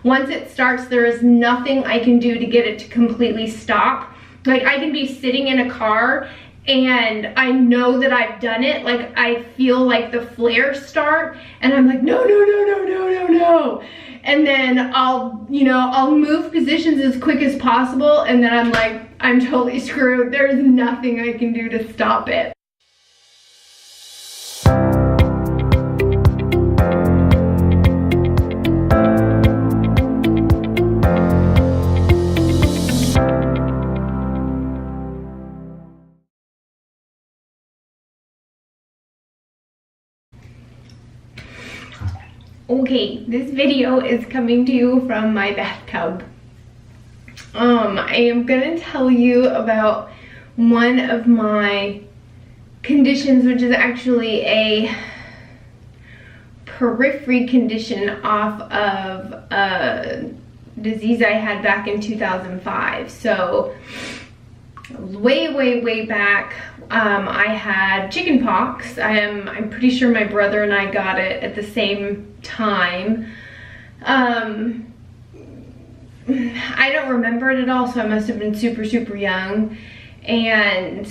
Once it starts, there is nothing I can do to get it to completely stop. Like, I can be sitting in a car and I know that I've done it. Like, I feel like the flares start and I'm like, no, no, no, no, no, no, no. And then I'll move positions as quick as possible, and then I'm like, I'm totally screwed. There's nothing I can do to stop it. Okay, this video is coming to you from my bathtub. I am gonna tell you about one of my conditions, which is actually a periphery condition off of a disease I had back in 2005. So way back, I had chicken pox. I'm pretty sure my brother and I got it at the same time. I don't remember it at all, so I must have been super young, and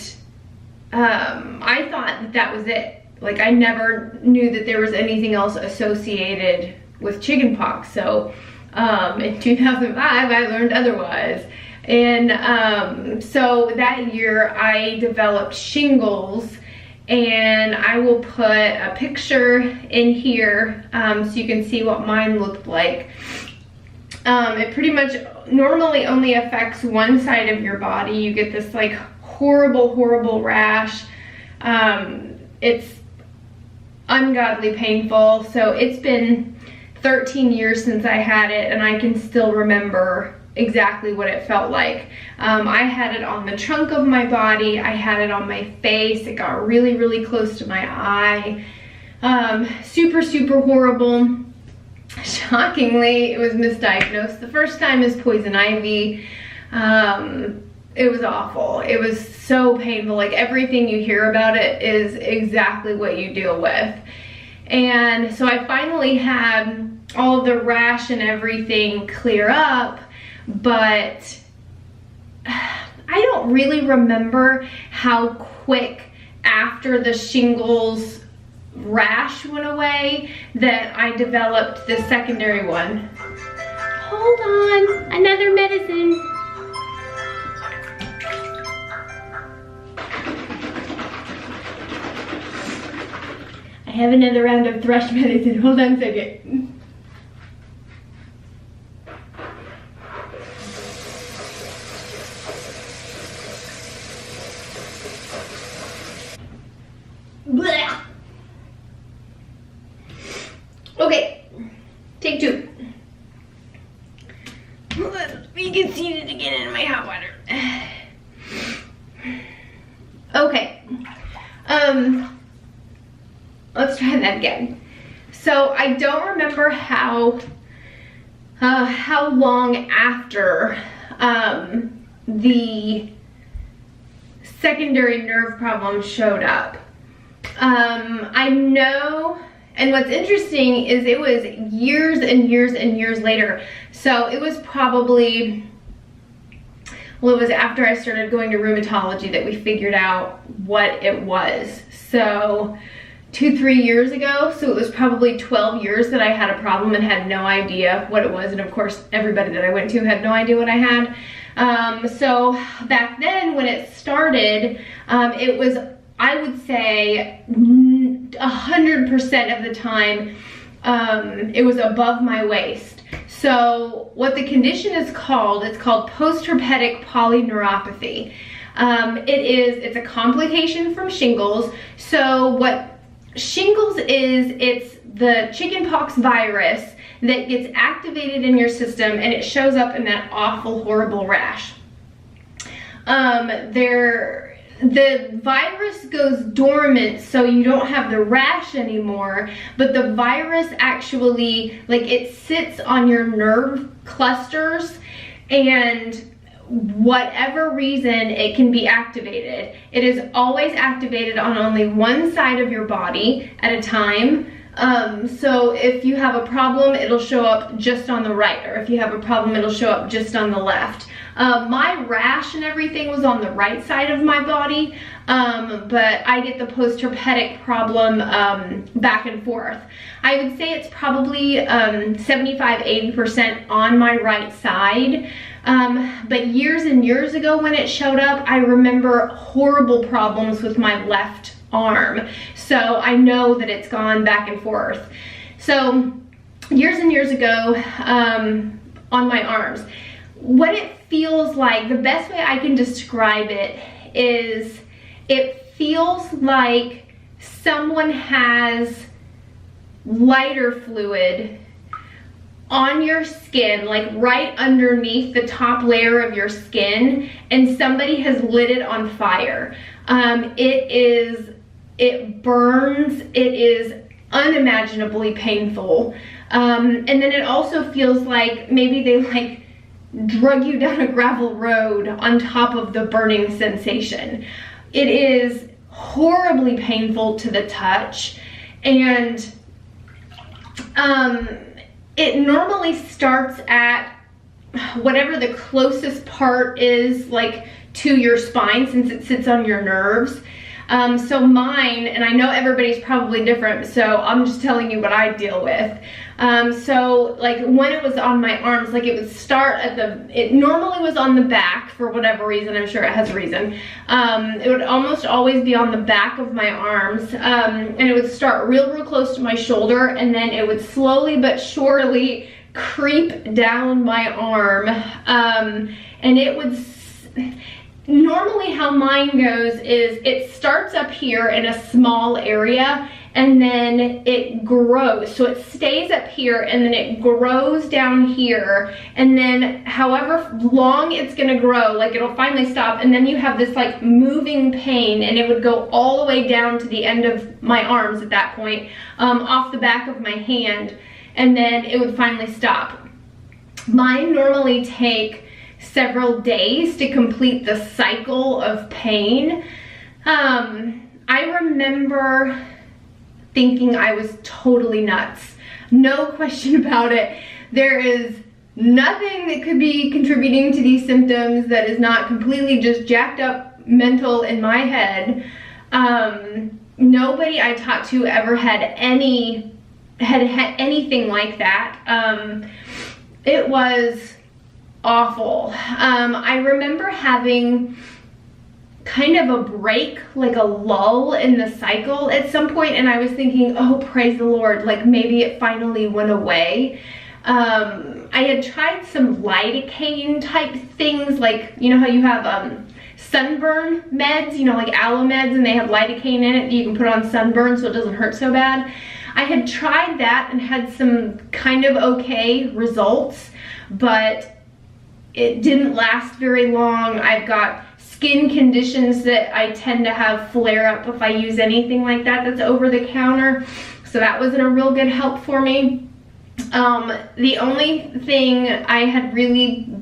I thought that was it. Like, I never knew that there was anything else associated with chicken pox. So in 2005 I learned otherwise. And so that year I developed shingles, and I will put a picture in here so you can see what mine looked like. It pretty much normally only affects one side of your body. You get this like horrible rash. It's ungodly painful. So it's been 13 years since I had it, and I can still remember exactly what it felt like. I had it on the trunk of my body. I had it on my face. It got really close to my eye. Super horrible. Shockingly, it was misdiagnosed the first time as poison ivy. It was awful. It was so painful. Like, everything you hear about it is exactly what you deal with. And so I finally had all of the rash and everything clear up, but I don't really remember how quick after the shingles rash went away that I developed the secondary one. Hold on, another medicine. I have another round of thrush medicine. Hold on a second. Blech. Okay, take two. You can see it again in my hot water. Okay, let's try that again. So I don't remember how long after the secondary nerve problem showed up. I know, and what's interesting is it was years and years later. So it was probably, well, it was after I started going to rheumatology that we figured out what it was. So 2-3 years ago. So it was probably 12 years that I had a problem and had no idea what it was. And of course, everybody that I went to had no idea what I had. So back then when it started, it was, I would say 100% of the time, it was above my waist. So what the condition is called, it's called Postherpetic Polyneuropathy. It's a complication from shingles. So what shingles is, it's the chickenpox virus that gets activated in your system, and it shows up in that awful, horrible rash. The virus goes dormant, so you don't have the rash anymore, but the virus actually, like, it sits on your nerve clusters, and whatever reason it can be activated. It is always activated on only one side of your body at a time. So if you have a problem, it'll show up just on the right, or if you have a problem, it'll show up just on the left. My rash and everything was on the right side of my body, but I get the postherpetic problem back and forth. I would say it's probably 75–80% on my right side. But years and years ago when it showed up, I remember horrible problems with my left arm. So I know that it's gone back and forth. So years and years ago, on my arms, what it feels like, the best way I can describe it is it feels like someone has lighter fluid on your skin, like right underneath the top layer of your skin, and somebody has lit it on fire. It burns, it is unimaginably painful. And then it also feels like maybe they like drug you down a gravel road on top of the burning sensation. It is horribly painful to the touch, and it normally starts at whatever the closest part is, like to your spine, since it sits on your nerves. So mine, and I know everybody's probably different, so I'm just telling you what I deal with. So like when it was on my arms, like it would start at it normally was on the back for whatever reason. I'm sure it has a reason. It would almost always be on the back of my arms, and it would start real close to my shoulder, and then it would slowly but surely creep down my arm, and it would normally how mine goes is it starts up here in a small area, and then it grows. So it stays up here, and then it grows down here, and then however long it's gonna grow, like it'll finally stop, and then you have this like moving pain, and it would go all the way down to the end of my arms at that point, off the back of my hand, and then it would finally stop. Mine normally take several days to complete the cycle of pain. I remember thinking I was totally nuts. No question about it. There is nothing that could be contributing to these symptoms that is not completely just jacked up mental in my head. Nobody I talked to ever had anything like that. It was awful. I remember having kind of a break, like a lull in the cycle at some point, and I was thinking, oh, praise the Lord, like maybe it finally went away. I had tried some lidocaine type things, like, you know how you have sunburn meds, you know, like aloe meds, and they have lidocaine in it that you can put on sunburn so it doesn't hurt so bad. I had tried that and had some kind of okay results, but it didn't last very long. I've got skin conditions that I tend to have flare up if I use anything like that that's over the counter, so that wasn't a real good help for me. The only thing I had really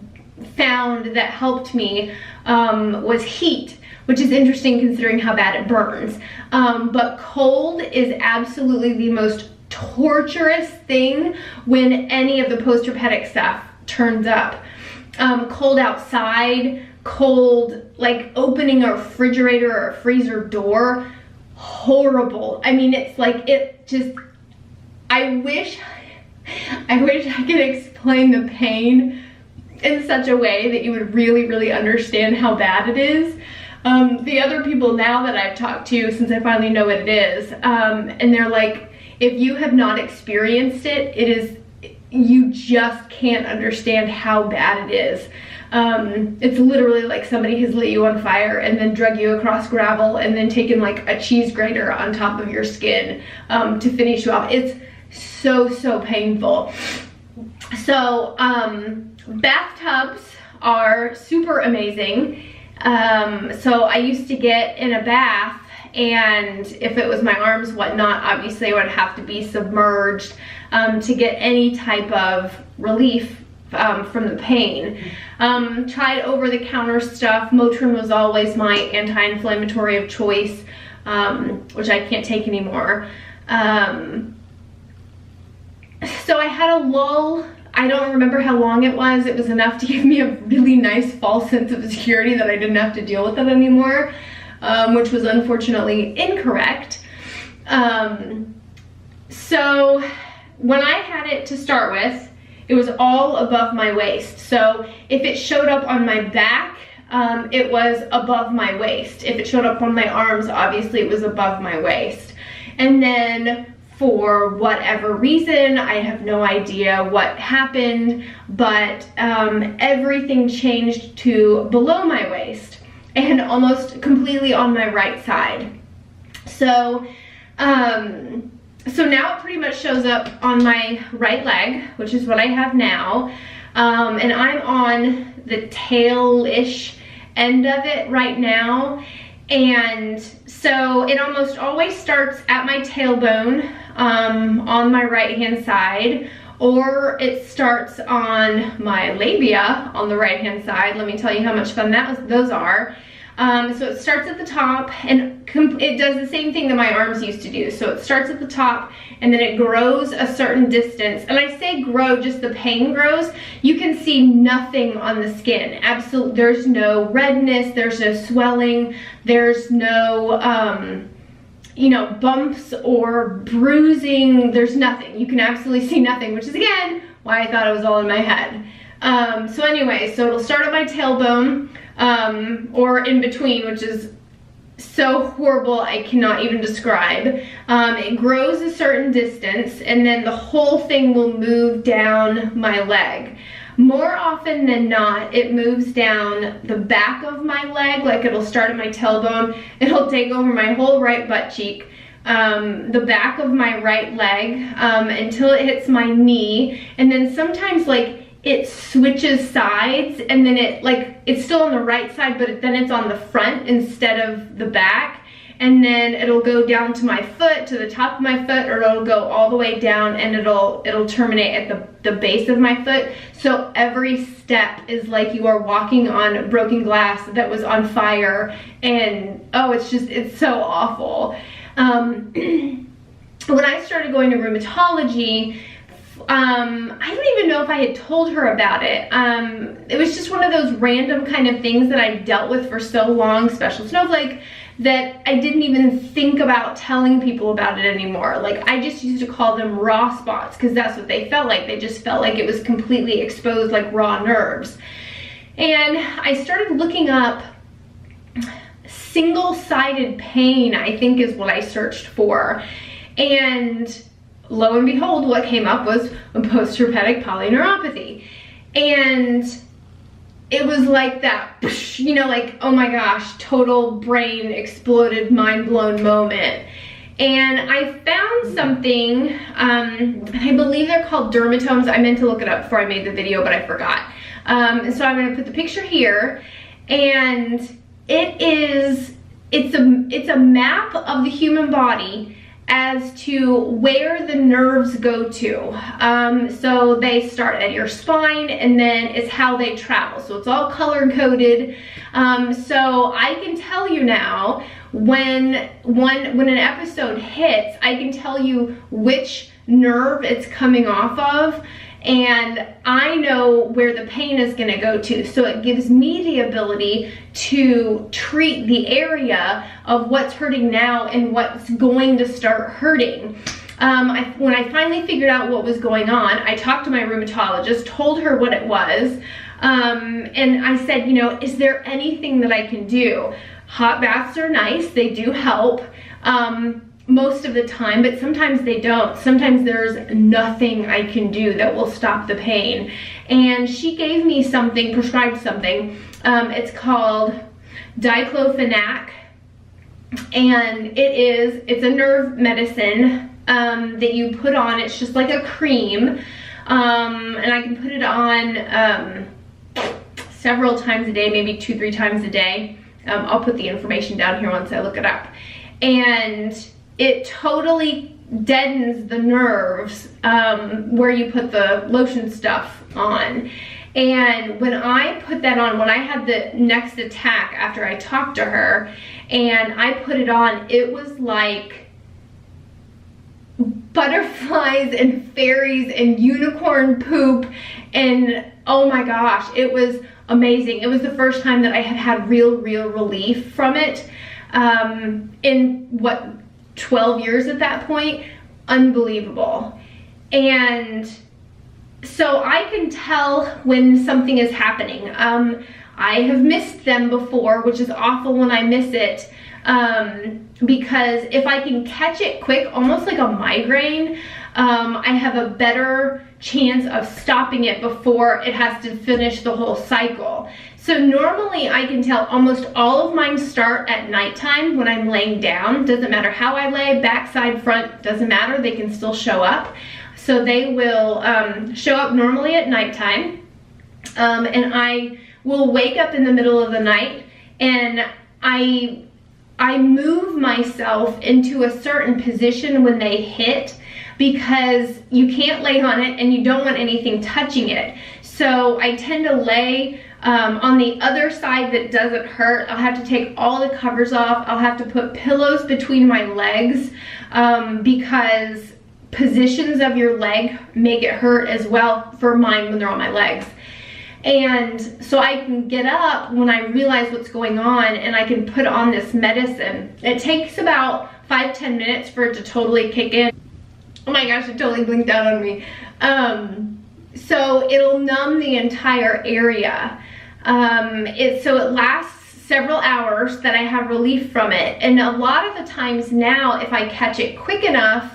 found that helped me was heat, which is interesting considering how bad it burns. But cold is absolutely the most torturous thing when any of the postherpetic stuff turns up. Cold outside, cold, like opening a refrigerator or a freezer door, horrible. I mean, it's like, it just, I wish I could explain the pain in such a way that you would really understand how bad it is. The other people now that I've talked to, since I finally know what it is, and they're like, if you have not experienced it, it is, you just can't understand how bad it is. It's literally like somebody has lit you on fire and then drug you across gravel and then taken like a cheese grater on top of your skin to finish you off. It's so painful. So bathtubs are super amazing. So I used to get in a bath, and if it was my arms, whatnot, obviously I would have to be submerged to get any type of relief from the pain. Tried over-the-counter stuff. Motrin was always my anti-inflammatory of choice, which I can't take anymore. So I had a lull. I don't remember how long it was. It was enough to give me a really nice false sense of security that I didn't have to deal with it anymore, which was unfortunately incorrect. So when I had it to start with, it was all above my waist. So if it showed up on my back, it was above my waist. If it showed up on my arms, obviously it was above my waist. And then for whatever reason, I have no idea what happened, but everything changed to below my waist and almost completely on my right side. So, so now it pretty much shows up on my right leg, which is what I have now. And I'm on the tail-ish end of it right now. And so it almost always starts at my tailbone on my right-hand side, or it starts on my labia on the right-hand side. Let me tell you how much fun those are. So it starts at the top, and it does the same thing that my arms used to do. So it starts at the top, and then it grows a certain distance. And I say grow, just the pain grows. You can see nothing on the skin. Absolutely, there's no redness, there's no swelling, there's no, you know, bumps or bruising. There's nothing. You can absolutely see nothing, which is again why I thought it was all in my head. So anyway, so it'll start at my tailbone, or in between, which is so horrible I cannot even describe. It grows a certain distance, and then the whole thing will move down my leg. More often than not, it moves down the back of my leg, like it'll start at my tailbone, it'll take over my whole right butt cheek, the back of my right leg, until it hits my knee, and then sometimes like it switches sides, and then it's still on the right side, but then it's on the front instead of the back, and then it'll go down to my foot, to the top of my foot, or it'll go all the way down, and it'll terminate at the base of my foot. So every step is like you are walking on broken glass that was on fire, and oh, it's so awful. When I started going to rheumatology, I don't even know if I had told her about it. It was just one of those random kind of things that I've dealt with for so long, special snowflake, that I didn't even think about telling people about it anymore. Like, I just used to call them raw spots because that's what they felt like. They just felt like it was completely exposed, like raw nerves. And I started looking up single-sided pain, I think is what I searched for. And lo and behold, what came up was postherpetic polyneuropathy. And it was like that, you know, like, oh my gosh, total brain exploded, mind blown moment. And I found something, I believe they're called dermatomes. I meant to look it up before I made the video, but I forgot. So I'm gonna put the picture here, and it's a map of the human body as to where the nerves go to. So they start at your spine, and then it's how they travel. So it's all color coded. So I can tell you now, when an episode hits, I can tell you which nerve it's coming off of, and I know where the pain is going to go to. So it gives me the ability to treat the area of what's hurting now and what's going to start hurting. When I finally figured out what was going on, I talked to my rheumatologist, told her what it was, and I said, you know, is there anything that I can do? Hot baths are nice, they do help. Most of the time, but sometimes they don't. Sometimes there's nothing I can do that will stop the pain. And she gave me something, prescribed something. It's called diclofenac, and it's a nerve medicine that you put on. It's just like a cream, and I can put it on several times a day, maybe 2-3 times a day. I'll put the information down here once I look it up. And it totally deadens the nerves where you put the lotion stuff on. And when I put that on, when I had the next attack after I talked to her and I put it on, it was like butterflies and fairies and unicorn poop, and oh my gosh, it was amazing. It was the first time that I had real relief from it in what, 12 years at that point. Unbelievable. And so I can tell when something is happening. I have missed them before, which is awful when I miss it, because if I can catch it quick, almost like a migraine, I have a better chance of stopping it before it has to finish the whole cycle. So normally I can tell almost all of mine start at nighttime when I'm laying down. Doesn't matter how I lay, back, side, front, doesn't matter, they can still show up. So they will show up normally at nighttime, and I will wake up in the middle of the night, and I move myself into a certain position when they hit, because you can't lay on it and you don't want anything touching it. So I tend to lay on the other side that doesn't hurt. I'll have to take all the covers off. I'll have to put pillows between my legs, because positions of your leg make it hurt as well, for mine when they're on my legs. And so I can get up when I realize what's going on, and I can put on this medicine. It takes about 5-10 minutes for it to totally kick in. Oh my gosh, it totally blinked out on me. So it'll numb the entire area. So it lasts several hours that I have relief from it. And a lot of the times now, if I catch it quick enough,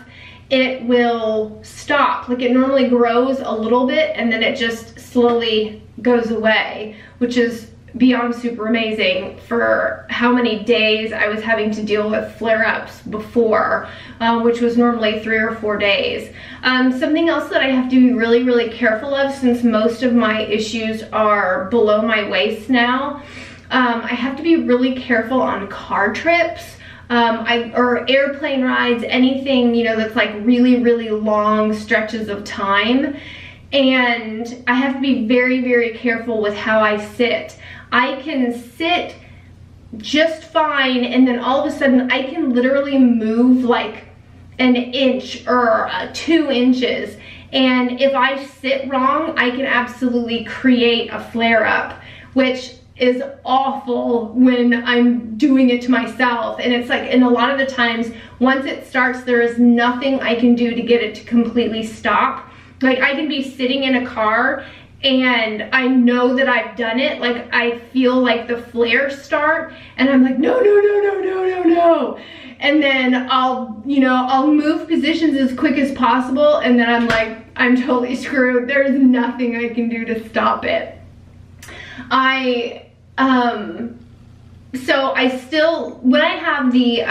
it will stop. Like, it normally grows a little bit and then it just slowly goes away, which is beyond super amazing for how many days I was having to deal with flare-ups before, which was normally 3 or 4 days. Something else that I have to be really careful of, since most of my issues are below my waist now, I have to be really careful on car trips, or airplane rides, anything, you know, that's like really long stretches of time. And I have to be very careful with how I sit. I can sit just fine, and then all of a sudden I can literally move like an inch or 2 inches. And if I sit wrong, I can absolutely create a flare-up, which is awful when I'm doing it to myself. And it's like, and a lot of the times, once it starts, there is nothing I can do to get it to completely stop. Like, I can be sitting in a car and I know that I've done it. Like, I feel like the flares start and I'm like, no. And then I'll move positions as quick as possible, and then I'm like, I'm totally screwed. There's nothing I can do to stop it. So I still, when I have the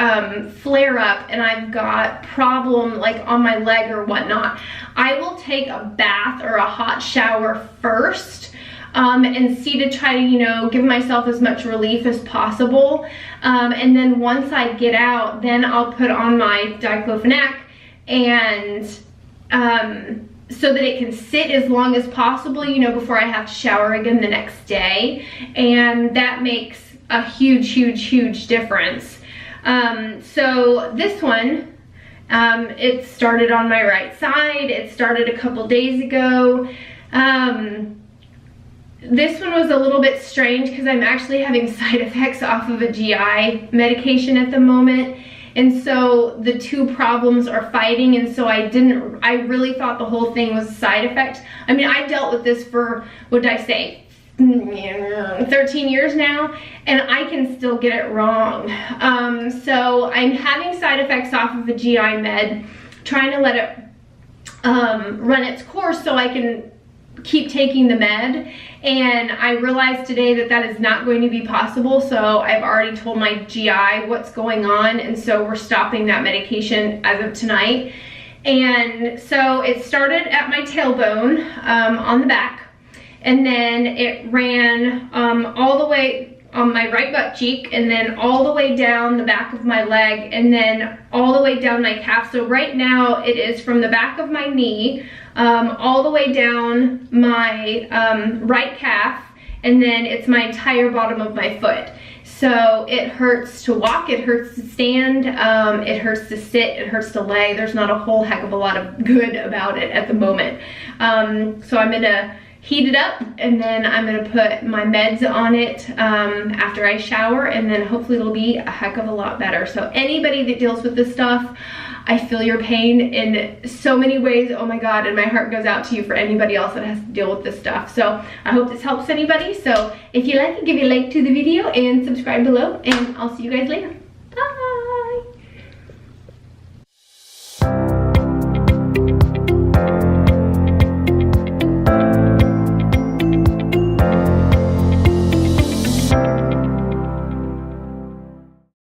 flare up and I've got problem like on my leg or whatnot, I will take a bath or a hot shower first, and see to try to, you know, give myself as much relief as possible. And then once I get out, then I'll put on my diclofenac, and so that it can sit as long as possible, you know, before I have to shower again the next day. And that makes a huge difference. So this one, it started on my right side. It started a couple days ago. This one was a little bit strange because I'm actually having side effects off of a GI medication at the moment. And so the two problems are fighting, and so I really thought the whole thing was a side effect. I mean, I dealt with this for, what did I say, 13 years now, and I can still get it wrong. So I'm having side effects off of the GI med, trying to let it run its course so I can keep taking the med. And I realized today that that is not going to be possible, so I've already told my GI what's going on, and so we're stopping that medication as of tonight. And so it started at my tailbone, on the back, and then it ran all the way on my right butt cheek, and then all the way down the back of my leg, and then all the way down my calf. So right now it is from the back of my knee all the way down my right calf, and then it's my entire bottom of my foot. So it hurts to walk, it hurts to stand, it hurts to sit, it hurts to lay. There's not a whole heck of a lot of good about it at the moment. So I'm gonna heat it up, and then I'm gonna put my meds on it after I shower, and then hopefully it'll be a heck of a lot better. So anybody that deals with this stuff, I feel your pain in so many ways. Oh my God, and my heart goes out to you for anybody else that has to deal with this stuff. So I hope this helps anybody. So if you like it, give a like to the video and subscribe below, and I'll see you guys later.